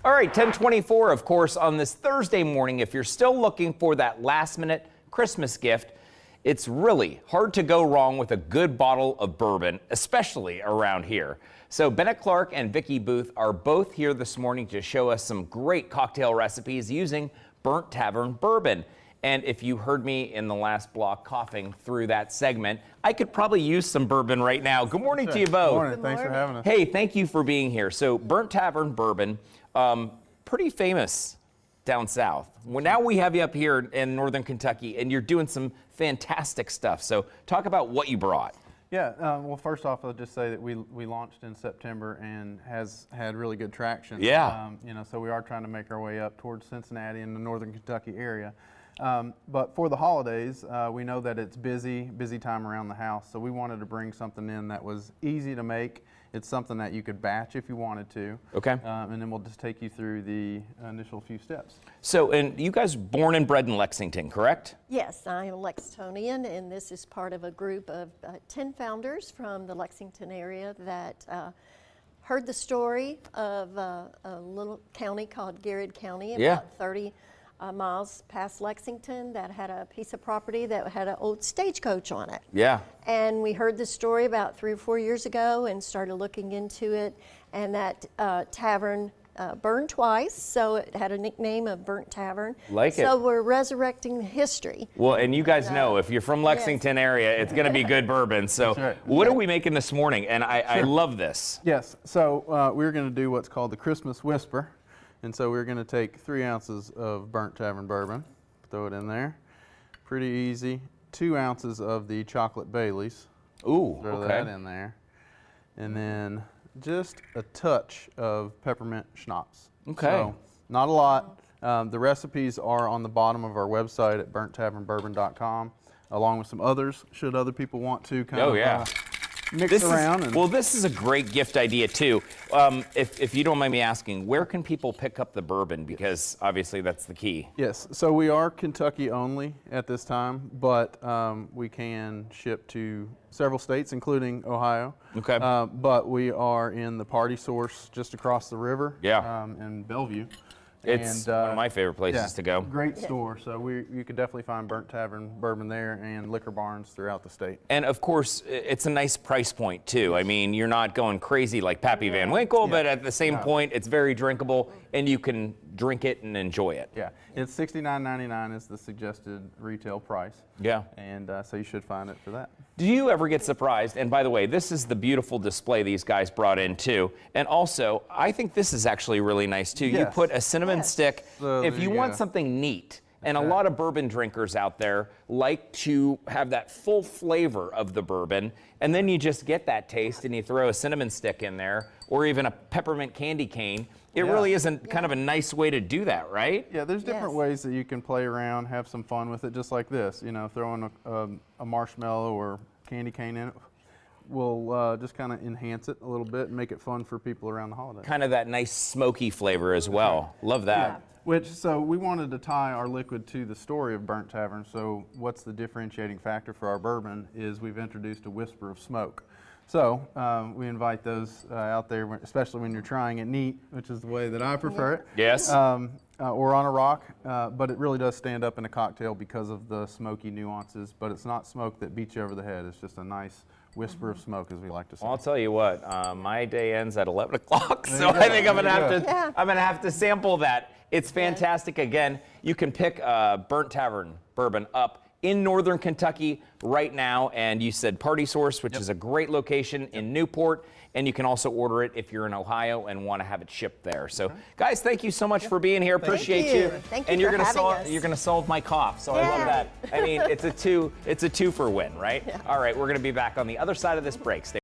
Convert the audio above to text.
All right, 10:24, of course, on this Thursday morning, if you're still looking for that last-minute Christmas gift, it's really hard to go wrong with a good bottle of bourbon, especially around here. So Bennett Clark and Vicki Booth are both here this morning to show us some great cocktail recipes using Burnt Tavern bourbon. And if you heard me in the last block coughing through that segment, I could probably use some bourbon right now. Good morning to you both. Good morning. Thanks for having us. Hey, thank you for being here. So Burnt Tavern bourbon, pretty famous down south. Well, now we have you up here in northern Kentucky, and you're doing some fantastic stuff. So talk about what you brought. Yeah, well, first off, I'll just say that we launched in September and has had really good traction. Yeah. So we are trying to make our way up towards Cincinnati and the northern Kentucky area. But for the holidays, we know that it's busy time around the house. So we wanted to bring something in that was easy to make. It's something that you could batch if you wanted to. Okay. And then we'll just take you through the initial few steps. So, and you guys born and bred in Lexington, correct? Yes, I am a Lexingtonian, and this is part of a group of 10 founders from the Lexington area that heard the story of a little county called Garrett County, about 30 miles past Lexington, that had a piece of property that had an old stagecoach on it. Yeah. And we heard this story about 3 or 4 years ago and started looking into it, and that tavern burned twice, so it had a nickname of Burnt Tavern. Like it. So we're resurrecting history. Well, and you guys know, if you're from Lexington area, it's going to be good bourbon. So right. What are we making this morning? And I love this. Yes, so we're going to do what's called the Christmas Whisper. And so we're going to take 3 ounces of Burnt Tavern bourbon, throw it in there. Pretty easy. 2 ounces of the chocolate Baileys. Ooh, throw that in there. And then just a touch of peppermint schnapps. Okay. So not a lot. The recipes are on the bottom of our website at burnttavernbourbon.com, along with some others, should other people want to kind of mix around. Well, this is a great gift idea too. If you don't mind me asking, where can people pick up the bourbon? Because obviously that's the key. Yes, so we are Kentucky only at this time, but we can ship to several states, including Ohio. Okay. But we are in the Party Source just across the river. Yeah. In Bellevue. It's one of my favorite places to go. Great store. So you could definitely find Burnt Tavern bourbon there and liquor barns throughout the state. And of course, it's a nice price point too. I mean, you're not going crazy like Pappy Van Winkle, but at the same point, it's very drinkable, and you can drink it and enjoy it. Yeah, it's $69.99 is the suggested retail price. Yeah. And so you should find it for that. Do you ever get surprised? And by the way, this is the beautiful display these guys brought in too. And also, I think this is actually really nice too. Yes. You put a cinnamon stick. So if you want something neat, and a lot of bourbon drinkers out there like to have that full flavor of the bourbon, and then you just get that taste and you throw a cinnamon stick in there, or even a peppermint candy cane. It really isn't kind of a nice way to do that, right? Yeah, there's different ways that you can play around, have some fun with it, just like this. You know, throwing a marshmallow or candy cane in it will just kind of enhance it a little bit and make it fun for people around the holidays. Kind of that nice smoky flavor as well. Love that. Yeah. So we wanted to tie our liquid to the story of Burnt Tavern. So what's the differentiating factor for our bourbon is we've introduced a whisper of smoke. So we invite those out there, especially when you're trying it neat, which is the way that I prefer it. Yes. Or on a rock, but it really does stand up in a cocktail because of the smoky nuances. But it's not smoke that beats you over the head. It's just a nice whisper of smoke, as we like to say. Well, I'll tell you what, my day ends at 11 o'clock, so I think I'm gonna have to sample that. It's fantastic. Again, you can pick Burnt Tavern bourbon up in northern Kentucky right now, and you said Party Source, which is a great location in Newport, and you can also order it if you're in Ohio and want to have it shipped there. So, guys, thank you so much for being here. Appreciate you. Thank you and you're for gonna having us. you're gonna solve my cough, so I love that. I mean, it's a two for win, right? All right, we're gonna be back on the other side of this break. Stay